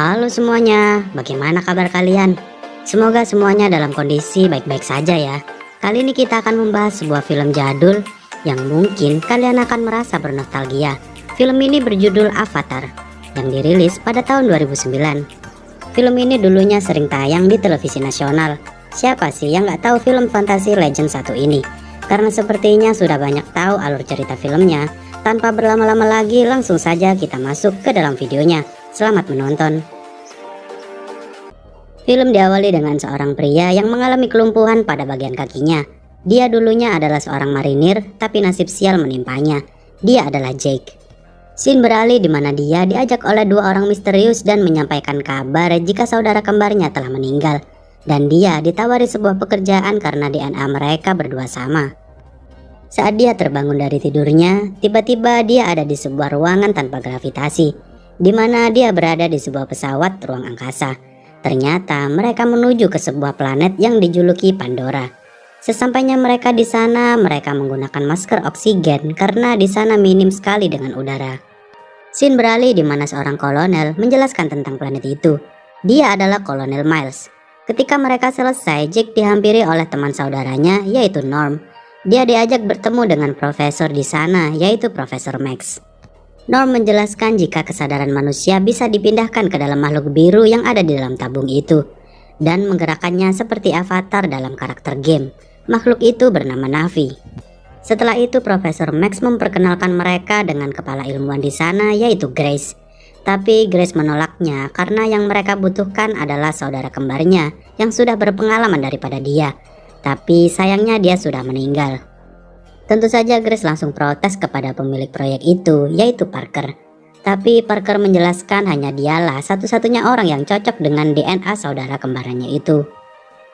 Halo semuanya, bagaimana kabar kalian? Semoga semuanya dalam kondisi baik-baik saja ya. Kali ini kita akan membahas sebuah film jadul yang mungkin kalian akan merasa bernostalgia. Film ini berjudul Avatar, yang dirilis pada tahun 2009. Film ini dulunya sering tayang di televisi nasional. Siapa sih yang nggak tahu film fantasi Legend 1 ini? Karena sepertinya sudah banyak tahu alur cerita filmnya. Tanpa berlama-lama lagi, langsung saja kita masuk ke dalam videonya. Selamat menonton. Film diawali dengan seorang pria yang mengalami kelumpuhan pada bagian kakinya. Dia dulunya adalah seorang marinir, tapi nasib sial menimpanya. Dia adalah Jake. Scene beralih di mana dia diajak oleh dua orang misterius dan menyampaikan kabar jika saudara kembarnya telah meninggal. Dan dia ditawari sebuah pekerjaan karena DNA mereka berdua sama. Saat dia terbangun dari tidurnya, tiba-tiba dia ada di sebuah ruangan tanpa gravitasi, di mana dia berada di sebuah pesawat ruang angkasa. Ternyata mereka menuju ke sebuah planet yang dijuluki Pandora. Sesampainya mereka di sana, mereka menggunakan masker oksigen karena di sana minim sekali dengan udara. Scene beralih di mana seorang kolonel menjelaskan tentang planet itu. Dia adalah Kolonel Miles. Ketika mereka selesai, Jake dihampiri oleh teman saudaranya yaitu Norm. Dia diajak bertemu dengan profesor di sana yaitu Profesor Max. Norm menjelaskan jika kesadaran manusia bisa dipindahkan ke dalam makhluk biru yang ada di dalam tabung itu dan menggerakkannya seperti avatar dalam karakter game. Makhluk itu bernama Navi. Setelah itu Profesor Max memperkenalkan mereka dengan kepala ilmuwan di sana yaitu Grace. Tapi Grace menolaknya karena yang mereka butuhkan adalah saudara kembarnya yang sudah berpengalaman daripada dia. Tapi sayangnya dia sudah meninggal. Tentu saja Grace langsung protes kepada pemilik proyek itu yaitu Parker. Tapi Parker menjelaskan hanya dialah satu-satunya orang yang cocok dengan DNA saudara kembarannya itu.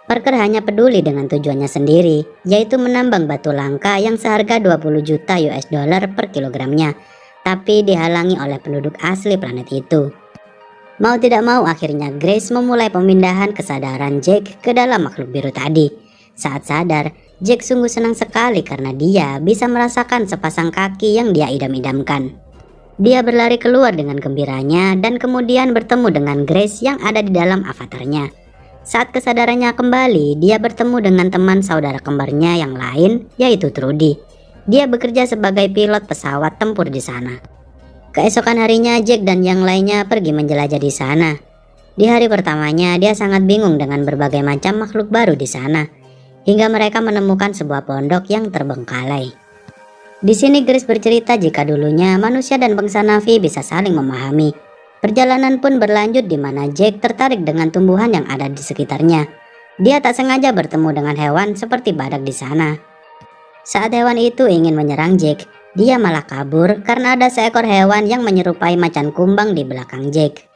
Parker hanya peduli dengan tujuannya sendiri, yaitu menambang batu langka yang seharga 20 juta US dollar per kilogramnya. Tapi dihalangi oleh penduduk asli planet itu. Mau tidak mau akhirnya Grace memulai pemindahan kesadaran Jake ke dalam makhluk biru tadi. Saat sadar, Jake sungguh senang sekali karena dia bisa merasakan sepasang kaki yang dia idam-idamkan. Dia berlari keluar dengan gembiranya dan kemudian bertemu dengan Grace yang ada di dalam avatarnya. Saat kesadarannya kembali, dia bertemu dengan teman saudara kembarnya yang lain yaitu Trudy. Dia bekerja sebagai pilot pesawat tempur di sana. Keesokan harinya Jake dan yang lainnya pergi menjelajah di sana. Di hari pertamanya dia sangat bingung dengan berbagai macam makhluk baru di sana. Hingga mereka menemukan sebuah pondok yang terbengkalai. Di sini Grace bercerita jika dulunya manusia dan bangsa Navi bisa saling memahami. Perjalanan pun berlanjut di mana Jake tertarik dengan tumbuhan yang ada di sekitarnya. Dia tak sengaja bertemu dengan hewan seperti badak di sana. Saat hewan itu ingin menyerang Jake, dia malah kabur karena ada seekor hewan yang menyerupai macan kumbang di belakang Jake.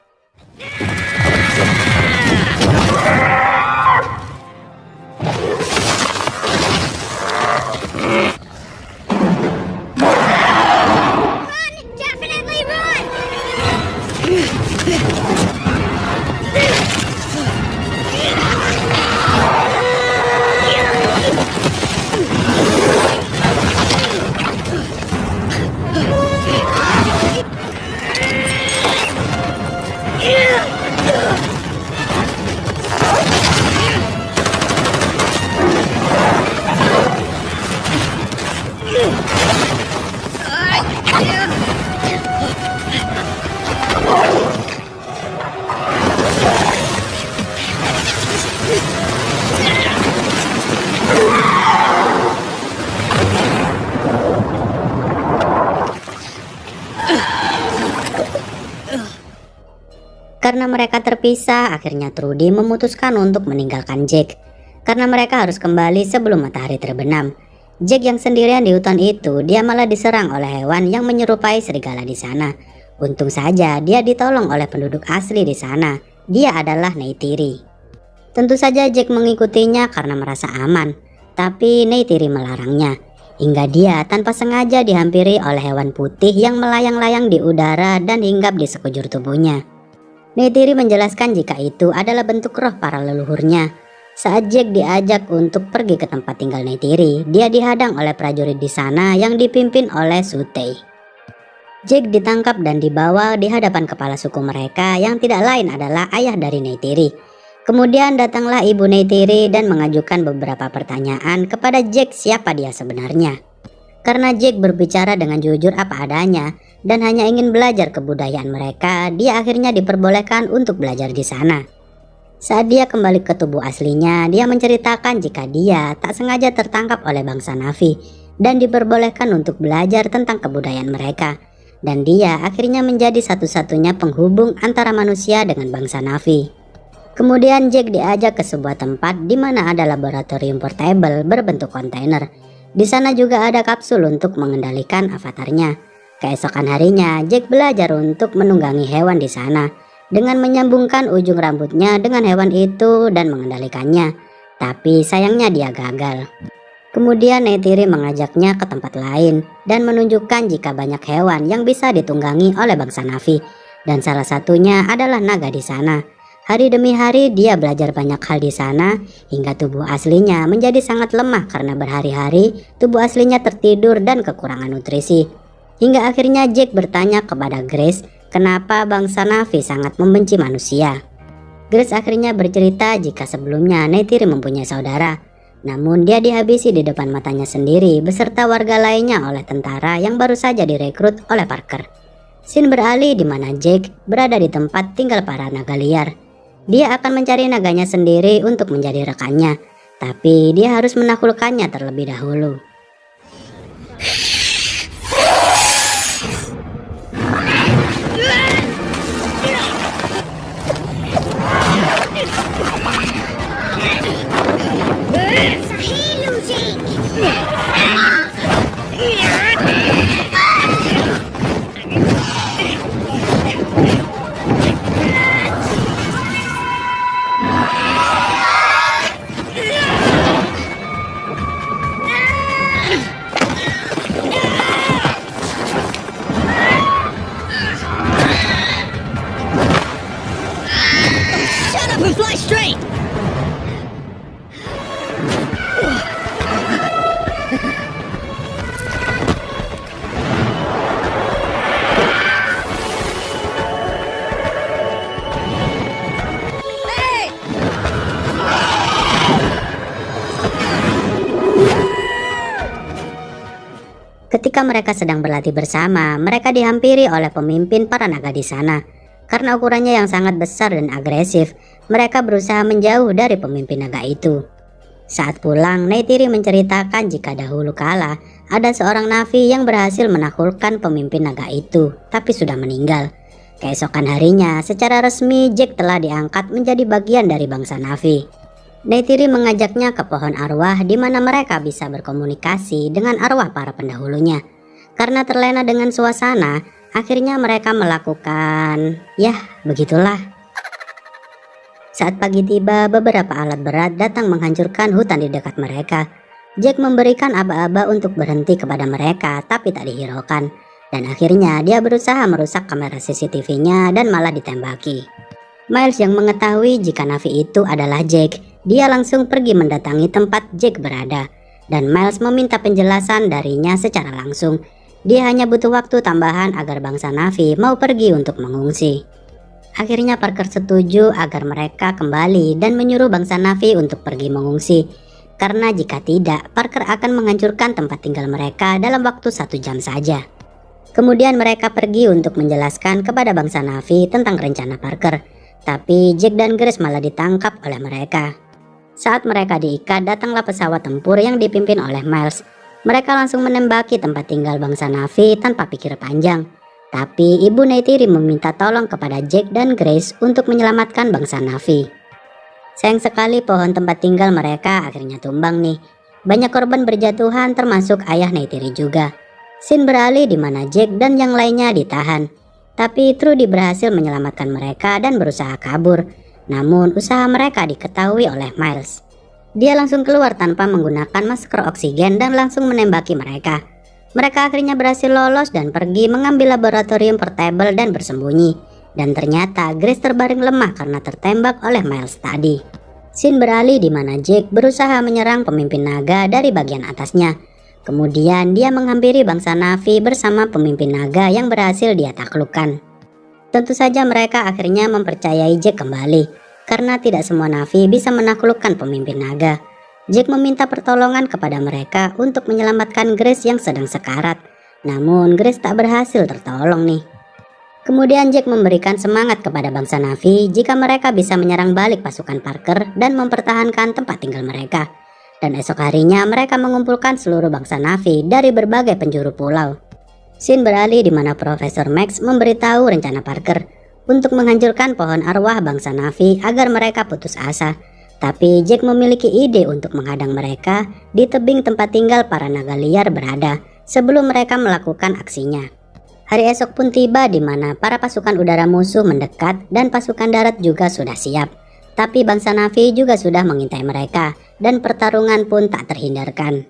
Karena mereka terpisah, akhirnya Trudy memutuskan untuk meninggalkan Jake. Karena mereka harus kembali sebelum matahari terbenam. Jake yang sendirian di hutan itu, dia malah diserang oleh hewan yang menyerupai serigala di sana. Untung saja dia ditolong oleh penduduk asli di sana. Dia adalah Neytiri. Tentu saja Jake mengikutinya karena merasa aman. Tapi Neytiri melarangnya. Hingga dia tanpa sengaja dihampiri oleh hewan putih yang melayang-layang di udara dan hinggap di sekujur tubuhnya. Neytiri menjelaskan jika itu adalah bentuk roh para leluhurnya. Saat Jake diajak untuk pergi ke tempat tinggal Neytiri, dia dihadang oleh prajurit di sana yang dipimpin oleh Sutey. Jake ditangkap dan dibawa di hadapan kepala suku mereka yang tidak lain adalah ayah dari Neytiri. Kemudian datanglah ibu Neytiri dan mengajukan beberapa pertanyaan kepada Jake siapa dia sebenarnya. Karena Jake berbicara dengan jujur apa adanya dan hanya ingin belajar kebudayaan mereka, dia akhirnya diperbolehkan untuk belajar di sana. Saat dia kembali ke tubuh aslinya, dia menceritakan jika dia tak sengaja tertangkap oleh bangsa Na'vi dan diperbolehkan untuk belajar tentang kebudayaan mereka. Dan dia akhirnya menjadi satu-satunya penghubung antara manusia dengan bangsa Na'vi. Kemudian Jake diajak ke sebuah tempat di mana ada laboratorium portable berbentuk kontainer. Di sana juga ada kapsul untuk mengendalikan avatarnya. Keesokan harinya, Jake belajar untuk menunggangi hewan di sana dengan menyambungkan ujung rambutnya dengan hewan itu dan mengendalikannya. Tapi sayangnya dia gagal. Kemudian Neytiri mengajaknya ke tempat lain dan menunjukkan jika banyak hewan yang bisa ditunggangi oleh bangsa Na'vi, dan salah satunya adalah naga di sana. Hari demi hari dia belajar banyak hal di sana hingga tubuh aslinya menjadi sangat lemah karena berhari-hari tubuh aslinya tertidur dan kekurangan nutrisi. Hingga akhirnya Jake bertanya kepada Grace kenapa bangsa Na'vi sangat membenci manusia. Grace akhirnya bercerita jika sebelumnya Neytiri mempunyai saudara. Namun dia dihabisi di depan matanya sendiri beserta warga lainnya oleh tentara yang baru saja direkrut oleh Parker. Scene beralih di mana Jake berada di tempat tinggal para naga liar. Dia akan mencari naganya sendiri untuk menjadi rekannya, tapi dia harus menaklukkannya terlebih dahulu. Fly straight! Ketika mereka sedang berlatih bersama, mereka dihampiri oleh pemimpin para naga di sana. Karena ukurannya yang sangat besar dan agresif, mereka berusaha menjauh dari pemimpin naga itu. Saat pulang, Neytiri menceritakan jika dahulu kala ada seorang Na'vi yang berhasil menaklukkan pemimpin naga itu, tapi sudah meninggal. Keesokan harinya, secara resmi Jake telah diangkat menjadi bagian dari bangsa Na'vi. Neytiri mengajaknya ke pohon arwah di mana mereka bisa berkomunikasi dengan arwah para pendahulunya. Karena terlena dengan suasana, akhirnya mereka melakukan, begitulah. Saat pagi tiba, beberapa alat berat datang menghancurkan hutan di dekat mereka. Jack memberikan aba-aba untuk berhenti kepada mereka, tapi tak dihiraukan. Dan akhirnya dia berusaha merusak kamera CCTV-nya dan malah ditembaki. Miles yang mengetahui jika Na'vi itu adalah Jake, dia langsung pergi mendatangi tempat Jake berada. Dan Miles meminta penjelasan darinya secara langsung. Dia hanya butuh waktu tambahan agar bangsa Na'vi mau pergi untuk mengungsi. Akhirnya Parker setuju agar mereka kembali dan menyuruh bangsa Na'vi untuk pergi mengungsi. Karena jika tidak, Parker akan menghancurkan tempat tinggal mereka dalam waktu 1 jam saja. Kemudian mereka pergi untuk menjelaskan kepada bangsa Na'vi tentang rencana Parker. Tapi Jack dan Grace malah ditangkap oleh mereka. Saat mereka diikat, datanglah pesawat tempur yang dipimpin oleh Miles. Mereka langsung menembaki tempat tinggal bangsa Na'vi tanpa pikir panjang. Tapi ibu Neytiri meminta tolong kepada Jack dan Grace untuk menyelamatkan bangsa Na'vi. Sayang sekali pohon tempat tinggal mereka akhirnya tumbang nih. Banyak korban berjatuhan termasuk ayah Neytiri juga. Scene beralih di mana Jack dan yang lainnya ditahan. Tapi Trudy berhasil menyelamatkan mereka dan berusaha kabur. Namun usaha mereka diketahui oleh Miles. Dia langsung keluar tanpa menggunakan masker oksigen dan langsung menembaki mereka. Mereka akhirnya berhasil lolos dan pergi mengambil laboratorium portable dan bersembunyi. Dan ternyata Grace terbaring lemah karena tertembak oleh Miles tadi. Scene beralih di mana Jake berusaha menyerang pemimpin naga dari bagian atasnya. Kemudian dia menghampiri bangsa Na'vi bersama pemimpin naga yang berhasil dia taklukkan. Tentu saja mereka akhirnya mempercayai Jack kembali, karena tidak semua Na'vi bisa menaklukkan pemimpin naga. Jack meminta pertolongan kepada mereka untuk menyelamatkan Grace yang sedang sekarat. Namun Grace tak berhasil tertolong nih. Kemudian Jack memberikan semangat kepada bangsa Na'vi jika mereka bisa menyerang balik pasukan Parker dan mempertahankan tempat tinggal mereka. Dan esok harinya mereka mengumpulkan seluruh bangsa Na'vi dari berbagai penjuru pulau. Scene beralih di mana Profesor Max memberitahu rencana Parker untuk menghancurkan pohon arwah bangsa Na'vi agar mereka putus asa. Tapi Jack memiliki ide untuk menghadang mereka di tebing tempat tinggal para naga liar berada sebelum mereka melakukan aksinya. Hari esok pun tiba di mana para pasukan udara musuh mendekat dan pasukan darat juga sudah siap. Tapi bangsa Na'vi juga sudah mengintai mereka dan pertarungan pun tak terhindarkan.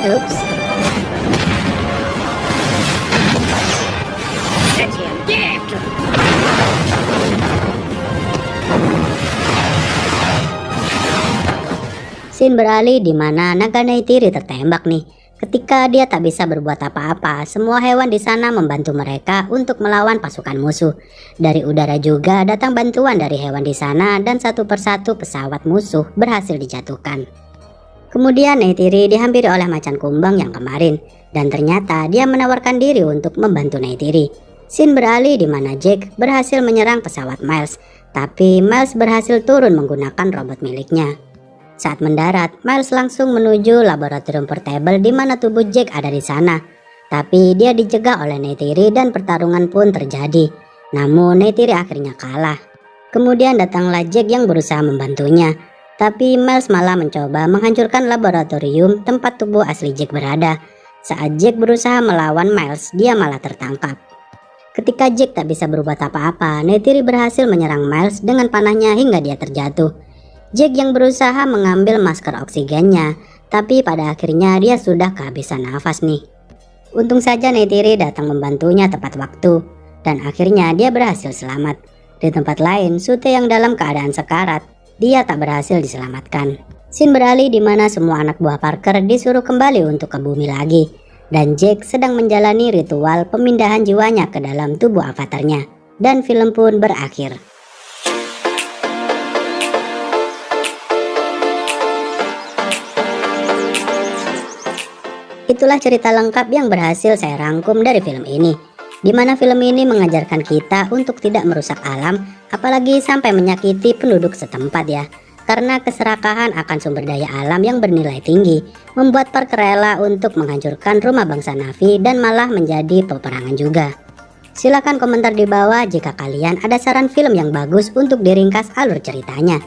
Oops. That's him. Get after him. Scene beralih di mana naga Neytiri tertembak nih. Ketika dia tak bisa berbuat apa-apa, semua hewan di sana membantu mereka untuk melawan pasukan musuh. Dari udara juga datang bantuan dari hewan di sana dan satu persatu pesawat musuh berhasil dijatuhkan. Kemudian Neytiri dihampiri oleh macan kumbang yang kemarin, dan ternyata dia menawarkan diri untuk membantu Neytiri. Scene beralih di mana Jack berhasil menyerang pesawat Miles, tapi Miles berhasil turun menggunakan robot miliknya. Saat mendarat, Miles langsung menuju laboratorium portable di mana tubuh Jack ada di sana. Tapi dia dicegah oleh Neytiri dan pertarungan pun terjadi. Namun Neytiri akhirnya kalah. Kemudian datanglah Jack yang berusaha membantunya. Tapi Miles malah mencoba menghancurkan laboratorium tempat tubuh asli Jack berada. Saat Jack berusaha melawan Miles, dia malah tertangkap. Ketika Jack tak bisa berbuat apa-apa, Neytiri berhasil menyerang Miles dengan panahnya hingga dia terjatuh. Jack yang berusaha mengambil masker oksigennya, tapi pada akhirnya dia sudah kehabisan nafas nih. Untung saja Neytiri datang membantunya tepat waktu, dan akhirnya dia berhasil selamat. Di tempat lain, Sute yang dalam keadaan sekarat, dia tak berhasil diselamatkan. Scene beralih di mana semua anak buah Parker disuruh kembali untuk ke bumi lagi, dan Jack sedang menjalani ritual pemindahan jiwanya ke dalam tubuh avatarnya, dan film pun berakhir. Itulah cerita lengkap yang berhasil saya rangkum dari film ini, di mana film ini mengajarkan kita untuk tidak merusak alam, apalagi sampai menyakiti penduduk setempat ya. Karena keserakahan akan sumber daya alam yang bernilai tinggi, membuat Parker rela untuk menghancurkan rumah bangsa Na'vi dan malah menjadi peperangan juga. Silahkan komentar di bawah jika kalian ada saran film yang bagus untuk diringkas alur ceritanya.